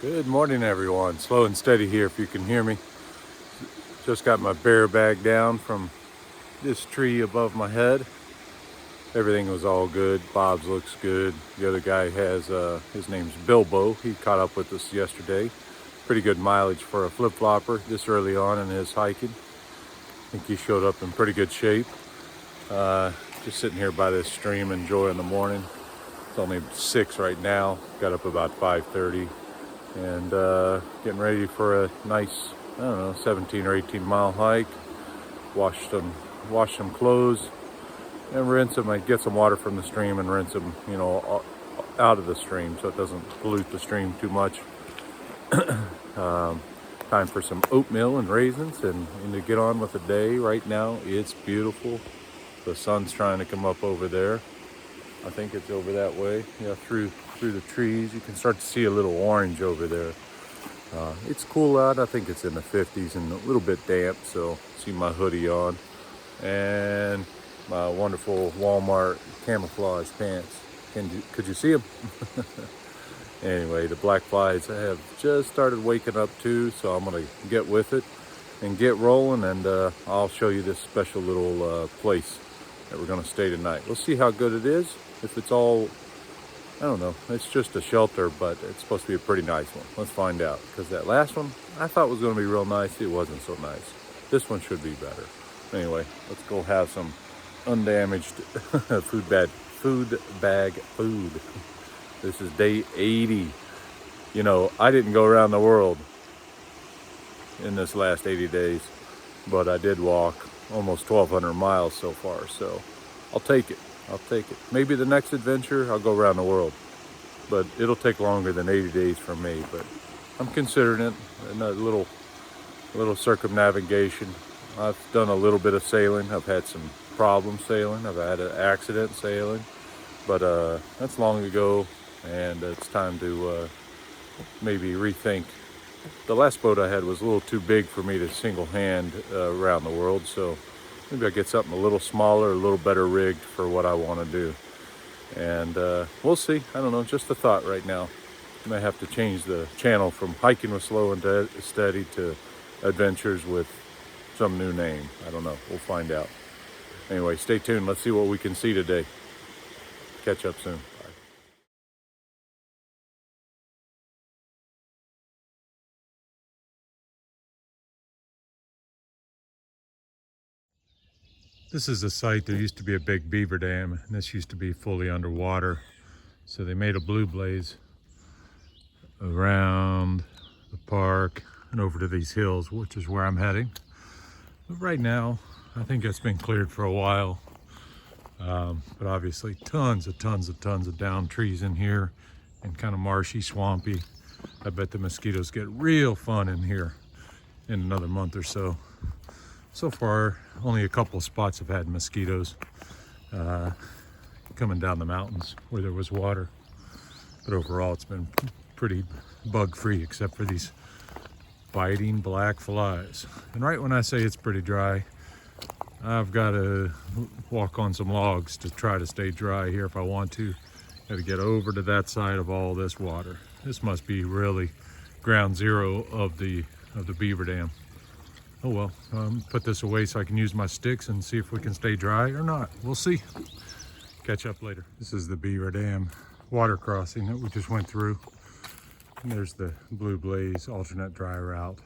Good morning, everyone. Slow and steady here if you can hear me. Just got my bear bag down from this tree above my head. Everything was all good. Bob's looks good. The other guy has, his name's Bilbo. He caught up with us yesterday. Pretty good mileage for a flip-flopper this early on in his hiking. I think he showed up in pretty good shape. Just sitting here by this stream enjoying the morning. It's only 6 right now. Got up about 5:30. And getting ready for a nice, 17 or 18 mile hike. Wash some clothes and rinse them. I get some water from the stream and rinse them, out of the stream so it doesn't pollute the stream too much. Time for some oatmeal and raisins and to get on with the day. Right now it's beautiful. The sun's trying to come up over there. I think it's over that way, through the trees. You can start to see a little orange over there. It's cool out. I think it's in the 50s and a little bit damp, so see my hoodie on and my wonderful Walmart camouflage pants. Could you see them? Anyway, the black flies have just started waking up too, so I'm gonna get with it and get rolling, and I'll show you this special little place that we're gonna stay tonight. We'll see how good it is. If it's all, I don't know, it's just a shelter, but it's supposed to be a pretty nice one. Let's find out, because that last one I thought was going to be real nice. It wasn't so nice. This one should be better. Anyway, let's go have some undamaged food bag food. This is day 80. I didn't go around the world in this last 80 days, but I did walk almost 1,200 miles so far, so I'll take it. Maybe the next adventure, I'll go around the world. But it'll take longer than 80 days for me. But I'm considering it. And a little circumnavigation. I've done a little bit of sailing. I've had some problems sailing. I've had an accident sailing. But that's long ago. And it's time to maybe rethink. The last boat I had was a little too big for me to single hand around the world. So maybe I'll get something a little smaller, a little better rigged for what I want to do. And we'll see. I don't know, just a thought right now. I may have to change the channel from Hiking with Slow and Steady to Adventures with some new name. I don't know. We'll find out. Anyway, stay tuned. Let's see what we can see today. Catch up soon. This is a site. There used to be a big beaver dam, and this used to be fully underwater. So they made a blue blaze around the park and over to these hills, which is where I'm heading. But right now, I think it's been cleared for a while. But obviously tons of downed trees in here and kind of marshy, swampy. I bet the mosquitoes get real fun in here in another month or so. So far, only a couple of spots have had mosquitoes coming down the mountains where there was water. But overall, it's been pretty bug-free, except for these biting black flies. And right when I say it's pretty dry, I've got to walk on some logs to try to stay dry here if I want to. Got to get over to that side of all this water. This must be really ground zero of the beaver dam. Oh well, put this away so I can use my sticks and see if we can stay dry or not. We'll see. Catch up later. This is the beaver dam water crossing that we just went through. And there's the Blue Blaze alternate dry route.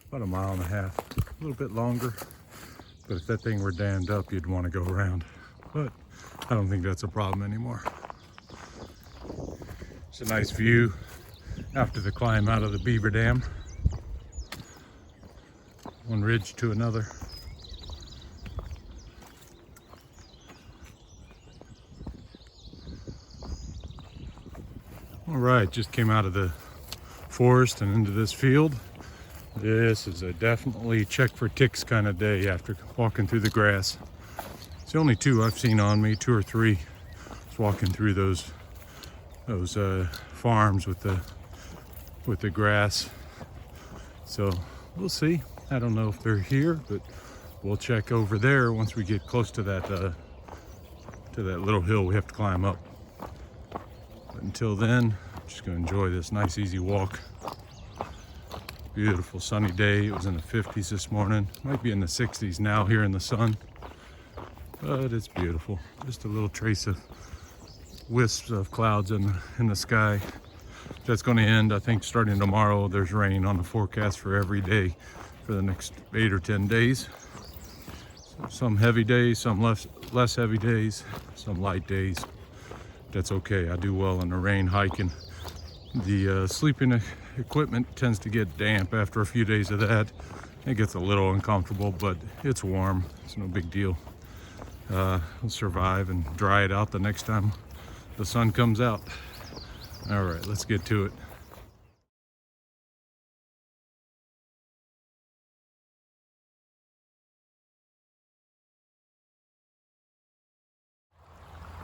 About 1.5 miles, a little bit longer. But if that thing were dammed up, you'd want to go around. But I don't think that's a problem anymore. It's a nice view after the climb out of the beaver dam. One ridge to another. All right, just came out of the forest and into this field. This is a definitely check for ticks kind of day after walking through the grass. It's the only 2 I've seen on me, 2 or 3. Just walking through those farms with the grass. So we'll see. I don't know if they're here, but we'll check over there once we get close to that little hill we have to climb up. But until then, Just gonna enjoy this nice easy walk. Beautiful sunny day. It was in the 50s this morning. Might be in the 60s now here in the sun, but it's beautiful. Just a little trace of wisps of clouds in the sky. That's going to end, I think, starting tomorrow. There's rain on the forecast for every day for the next 8 or 10 days. So some heavy days, some less heavy days, some light days. That's okay. I do well in the rain hiking. The sleeping equipment tends to get damp after a few days of that. It gets a little uncomfortable, but it's warm. It's no big deal. We'll survive and dry it out the next time the sun comes out. All right, let's get to it.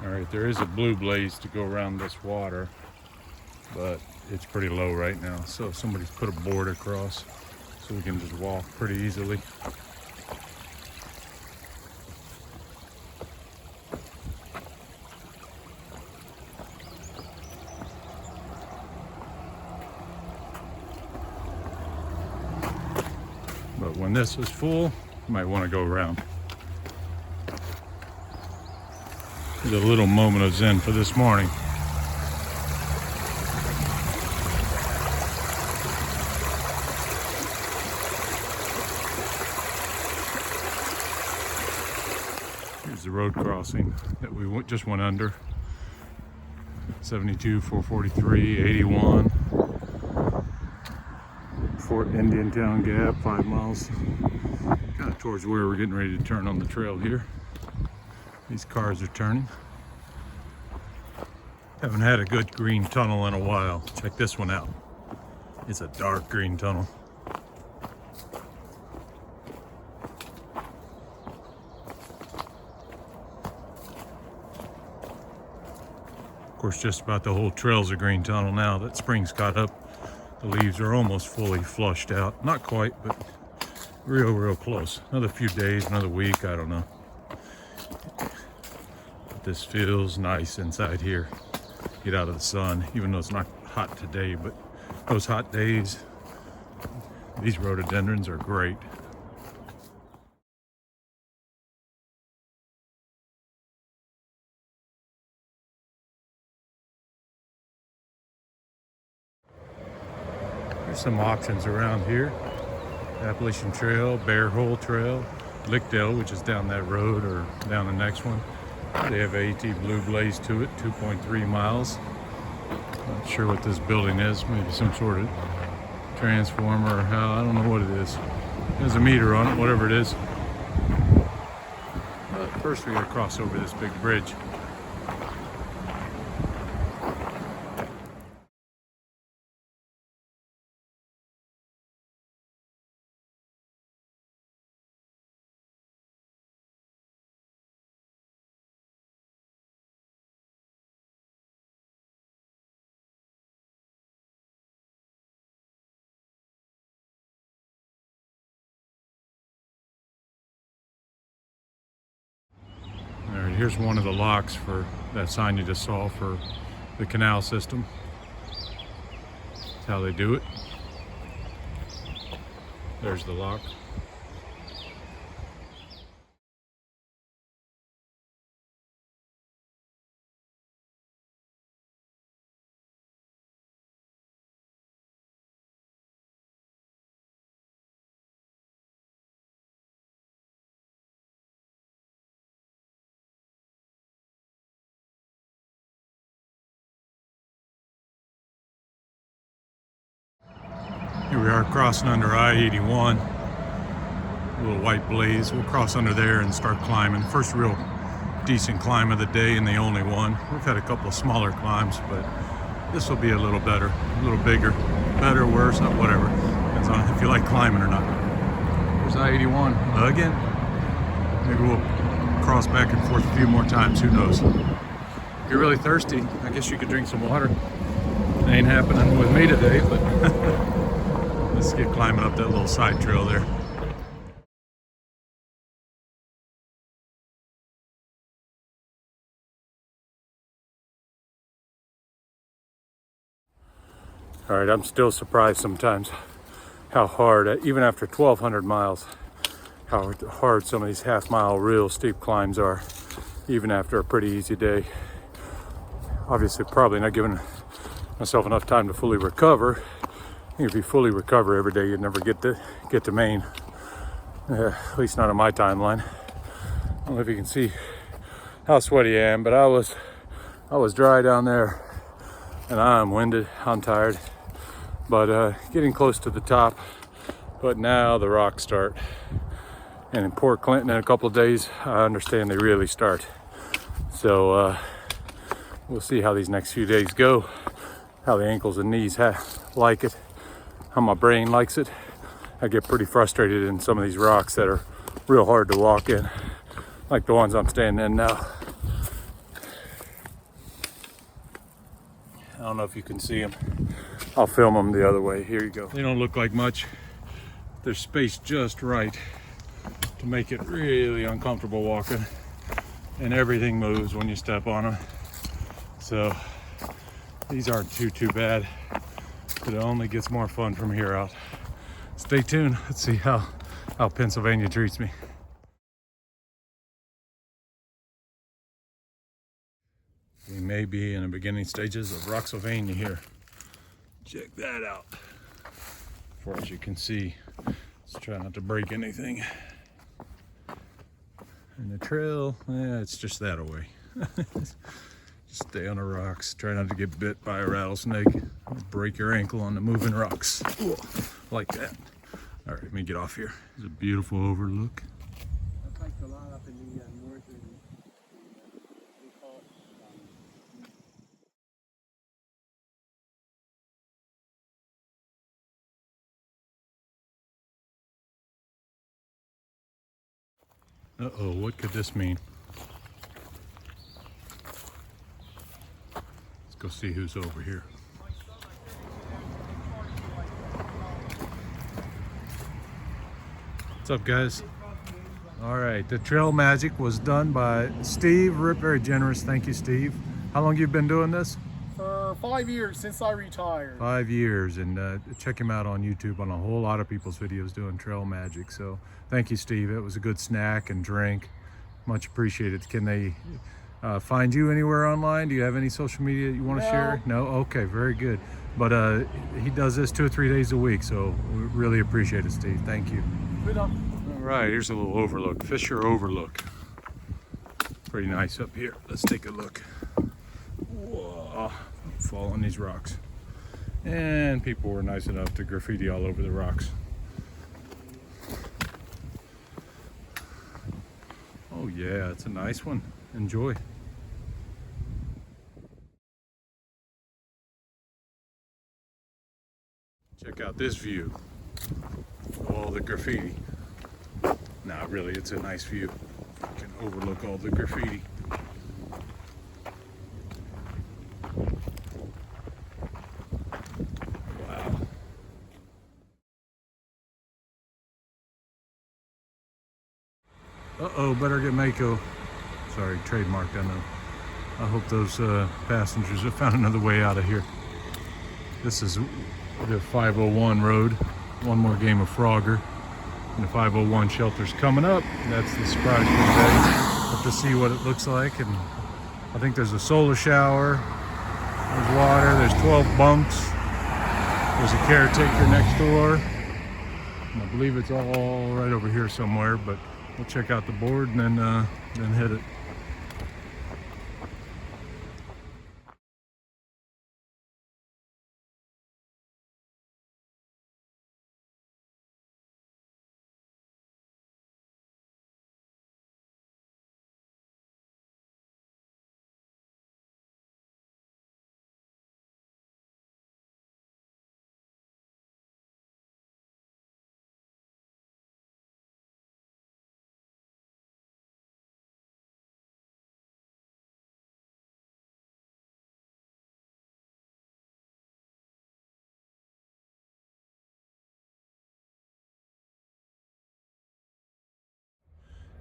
All right, there is a blue blaze to go around this water, but it's pretty low right now. So somebody's put a board across so we can just walk pretty easily. But when this is full, you might want to go around. Here's a little moment of zen for this morning. Here's the road crossing that we just went under. 72, 443, 81. Fort Indiantown Gap, 5 miles. Kind of towards where we're getting ready to turn on the trail here. These cars are turning. Haven't had a good green tunnel in a while. Check this one out. It's a dark green tunnel. Of course, just about the whole trail's a green tunnel now that spring's caught up. The leaves are almost fully flushed out. Not quite, but real close. Another few days, another week, I don't know. But this feels nice inside here. Get out of the sun, even though it's not hot today, but those hot days, these rhododendrons are great. There's some options around here. Appalachian Trail, Bear Hole Trail, Lickdale, which is down that road or down the next one. They have AT Blue Blaze to it, 2.3 miles. Not sure what this building is, maybe some sort of transformer or how, I don't know what it is. There's a meter on it, whatever it is. But first we gotta cross over this big bridge. All right, here's one of the locks for that sign you just saw for the canal system. That's how they do it. There's the lock. Here we are crossing under I-81. A little white blaze. We'll cross under there and start climbing. First real decent climb of the day and the only one. We've had a couple of smaller climbs, but this will be a little better, a little bigger. Better, worse, whatever. Depends on if you like climbing or not. There's I-81 again. Maybe we'll cross back and forth a few more times, who knows. If you're really thirsty, I guess you could drink some water. It ain't happening with me today, but let's get climbing up that little side trail there. All right, I'm still surprised sometimes how hard, even after 1,200 miles, how hard some of these half-mile real steep climbs are, even after a pretty easy day. Obviously, probably not giving myself enough time to fully recover. I think if you fully recover every day, you'd never get to Maine. At least not on my timeline. I don't know if you can see how sweaty I am, but I was dry down there, and I'm winded. I'm tired, but getting close to the top. But now the rocks start, and in Port Clinton in a couple of days, I understand they really start. So we'll see how these next few days go, how the ankles and knees like it, how my brain likes it. I get pretty frustrated in some of these rocks that are real hard to walk in, like the ones I'm standing in now. I don't know if you can see them. I'll film them the other way. Here you go. They don't look like much. They're spaced just right to make it really uncomfortable walking, and everything moves when you step on them. So these aren't too bad, but it only gets more fun from here out. Stay tuned. Let's see how Pennsylvania treats me. We may be in the beginning stages of Roxylvania here. Check that out. For as you can see, let's try not to break anything. And the trail, it's just that away. Just stay on the rocks. Try not to get bit by a rattlesnake. Break your ankle on the moving rocks. Ooh, like that. All right, let me get off here. It's a beautiful overlook. That's like the lot up in the northern. Uh-oh, what could this mean? Let's go see who's over here. What's up, guys? All right, the trail magic was done by Steve. Very generous. Thank you, Steve. How long you been doing this? For 5 years since I retired. 5 years, and check him out on YouTube on a whole lot of people's videos doing trail magic. So thank you, Steve. It was a good snack and drink. Much appreciated. Can they find you anywhere online? Do you have any social media you want to share? No? Okay, very good. But he does this 2 or 3 days a week, so we really appreciate it, Steve. Thank you. Good up. All right, here's a little overlook, Fisher Overlook. Pretty nice up here. Let's take a look. Whoa, fall on these rocks. And people were nice enough to graffiti all over the rocks. Oh yeah, it's a nice one. Enjoy. Check out this view of all the graffiti. Nah, really, it's a nice view. You can overlook all the graffiti. Wow. Uh-oh, better get Mako. Sorry, trademarked, I know. I hope those passengers have found another way out of here. This is the 501 road. One more game of Frogger. And the 501 shelter's coming up. That's the surprise for today. Have to see what it looks like. And I think there's a solar shower. There's water. There's 12 bunks. There's a caretaker next door. And I believe it's all right over here somewhere, but we'll check out the board and then hit it.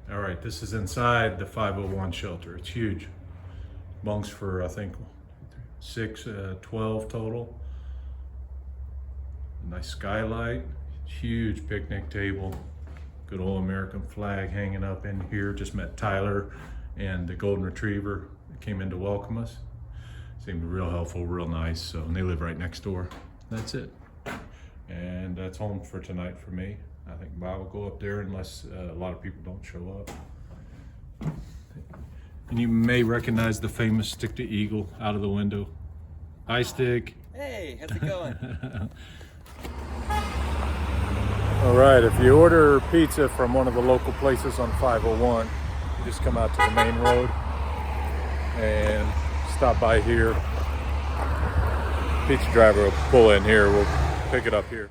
All right, this is inside the 501 shelter. It's huge. Bunks for, I think, 12 total. Nice skylight, huge picnic table, good old American flag hanging up in here. Just met Tyler and the golden retriever that came in to welcome us. Seemed real helpful, real nice. So, and they live right next door. That's it. And that's home for tonight for me. I think Bob will go up there unless a lot of people don't show up. And you may recognize the famous Stick to Eagle out of the window. Hi, Stick. Hey, how's it going? All right, if you order pizza from one of the local places on 501, you just come out to the main road and stop by here. Pizza driver will pull in here. We'll pick it up here.